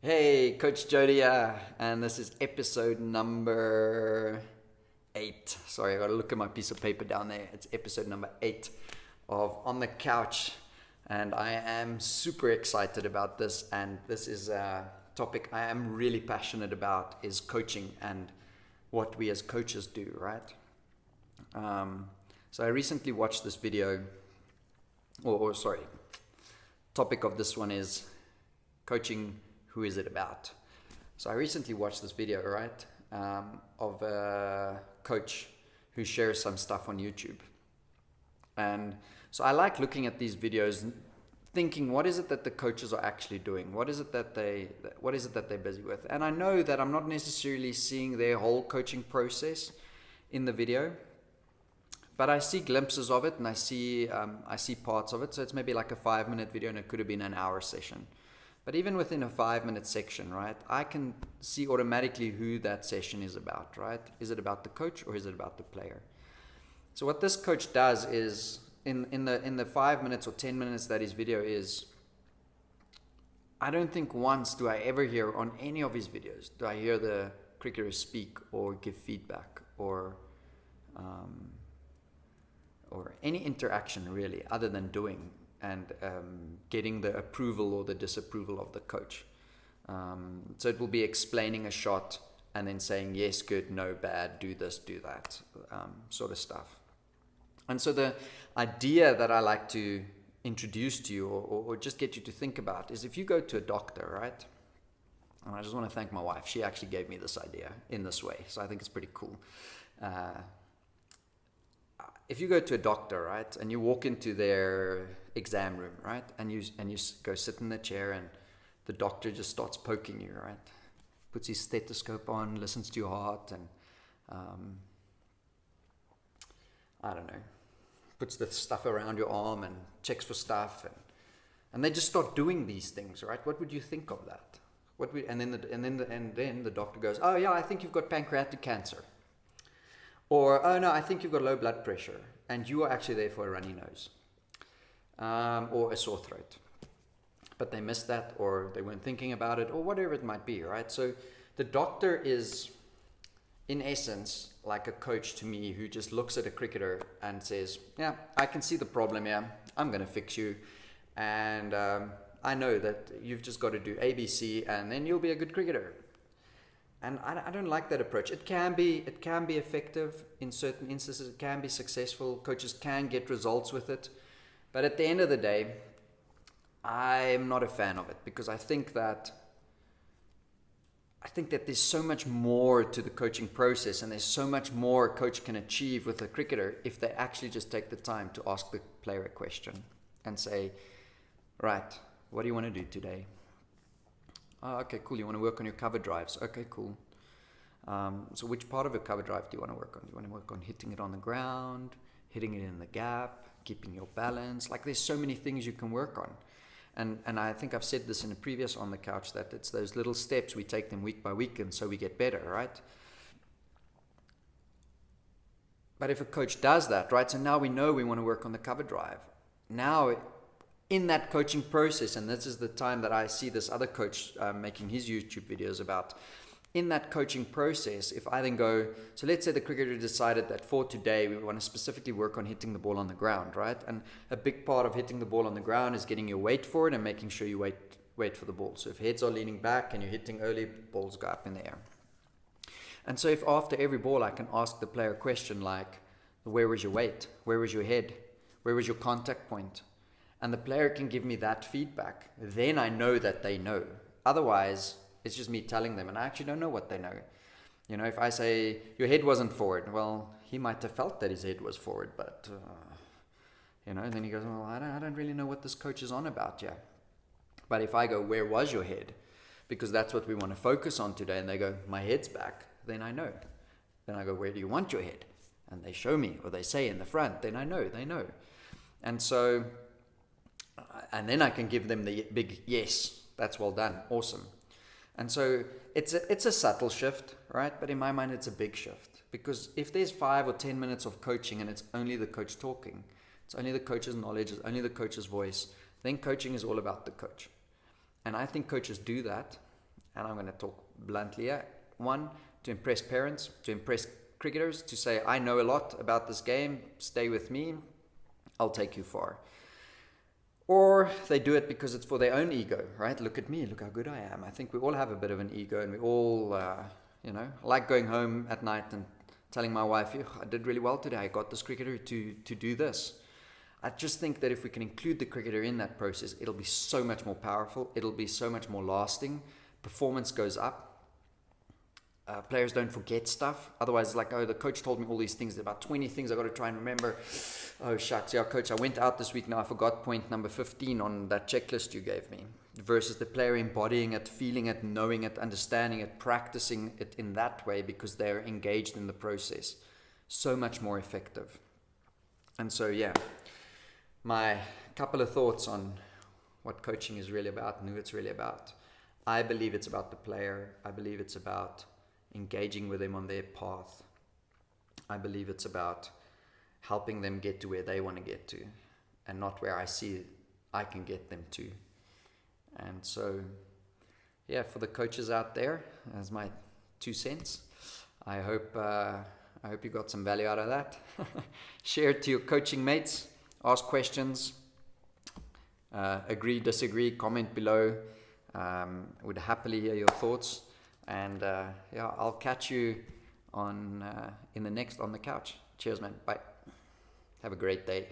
Hey, Coach Jody, and this is episode number 8. Sorry, I got to look at my piece of paper down there. It's episode number 8 of On the Couch, and I am super excited about this. And this is a topic I am really passionate about: is coaching and what we as coaches do, right? So I recently watched this video, or sorry, topic of this one is coaching. Who is it about? So I recently watched this video, right, of a coach who shares some stuff on YouTube. And so I like looking at these videos, thinking, what is it that the coaches are actually doing? What is it that they're busy with? And I know that I'm not necessarily seeing their whole coaching process in the video, but I see glimpses of it, and I see parts of it. So it's maybe like a 5-minute video, and it could have been an hour session. But even within a 5-minute section, right, I can see automatically who that session is about, right? Is it about the coach or is it about the player? So what this coach does is, in the 5 minutes or 10 minutes that his video is, I don't think once do I ever hear on any of his videos, do I hear the cricketer speak or give feedback or any interaction really, other than doing and getting the approval or the disapproval of the coach. So it will be explaining a shot and then saying yes, good, no, bad, do this, do that, sort of stuff. And so the idea that I like to introduce to you or just get you to think about is, if you go to a doctor, right? And I just want to thank my wife. She actually gave me this idea in this way, so I think it's pretty cool. If you go to a doctor, right, and you walk into their exam room, right, and you go sit in the chair, and the doctor just starts poking you, right, puts his stethoscope on, listens to your heart, and I don't know, puts the stuff around your arm and checks for stuff, and they just start doing these things, right? What would you think of that? And then the doctor goes, oh yeah, I think you've got pancreatic cancer. Or, oh no, I think you've got low blood pressure, and you are actually there for a runny nose, or a sore throat. But they missed that, or they weren't thinking about it, or whatever it might be, right? So the doctor is, in essence, like a coach to me, who just looks at a cricketer and says, yeah, I can see the problem here, I'm going to fix you, and I know that you've just got to do ABC, and then you'll be a good cricketer. And I don't like that approach. It can be effective in certain instances. It can be successful. Coaches can get results with it. But at the end of the day, I'm not a fan of it, because I think that there's so much more to the coaching process, and there's so much more a coach can achieve with a cricketer if they actually just take the time to ask the player a question and say, right, what do you want to do today? Oh, okay, cool. You want to work on your cover drives? Okay, cool. So which part of your cover drive do you want to work on? Do you want to work on hitting it on the ground, hitting it in the gap, keeping your balance? Like, there's so many things you can work on. And I think I've said this in a previous On the Couch, that it's those little steps, we take them week by week, and so we get better, right? But if a coach does that, right, so now we know we want to work on the cover drive. Now, in that coaching process, and this is the time that I see this other coach making his YouTube videos about, in that coaching process, if I then go, so let's say the cricketer decided that for today we want to specifically work on hitting the ball on the ground, right? And a big part of hitting the ball on the ground is getting your weight for it and making sure you wait for the ball. So if heads are leaning back and you're hitting early, balls go up in the air. And so if after every ball I can ask the player a question like, where was your weight? Where was your head? Where was your contact point? And the player can give me that feedback, then I know that they know. Otherwise, it's just me telling them, and I actually don't know what they know. You know, if I say, your head wasn't forward, well, he might have felt that his head was forward, but, and then he goes, well, I don't really know what this coach is on about, yeah. But if I go, where was your head? Because that's what we want to focus on today, and they go, my head's back, then I know. Then I go, where do you want your head? And they show me, or they say in the front, then I know, they know. And so, and then I can give them the big yes, that's well done, awesome. And so it's a subtle shift, right? But in my mind, it's a big shift, because if there's 5 or 10 minutes of coaching and it's only the coach talking, it's only the coach's knowledge, it's only the coach's voice, then coaching is all about the coach. And I think coaches do that, and I'm going to talk bluntly here. One, to impress parents, to impress cricketers, to say, I know a lot about this game, stay with me, I'll take you far. Or they do it because it's for their own ego, right? Look at me, look how good I am. I think we all have a bit of an ego, and we all, like going home at night and telling my wife, I did really well today, I got this cricketer to do this. I just think that if we can include the cricketer in that process, it'll be so much more powerful, it'll be so much more lasting, performance goes up. Players don't forget stuff. Otherwise, it's like, the coach told me all these things. There are about 20 things I got to try and remember. Oh, shucks. Yeah, coach, I went out this week. Now I forgot point number 15 on that checklist you gave me. Versus the player embodying it, feeling it, knowing it, understanding it, practicing it in that way because they're engaged in the process. So much more effective. And so, my couple of thoughts on what coaching is really about and who it's really about. I believe it's about the player. I believe it's about engaging with them on their path. I believe it's about helping them get to where they want to get to and not where I see I can get them to. And so, for the coaches out there, that's my 2 cents. I hope you got some value out of that. Share it to your coaching mates. Ask questions. Agree, disagree, comment below. Would happily hear your thoughts. And I'll catch you in the next On the Couch. Cheers, man. Bye. Have a great day.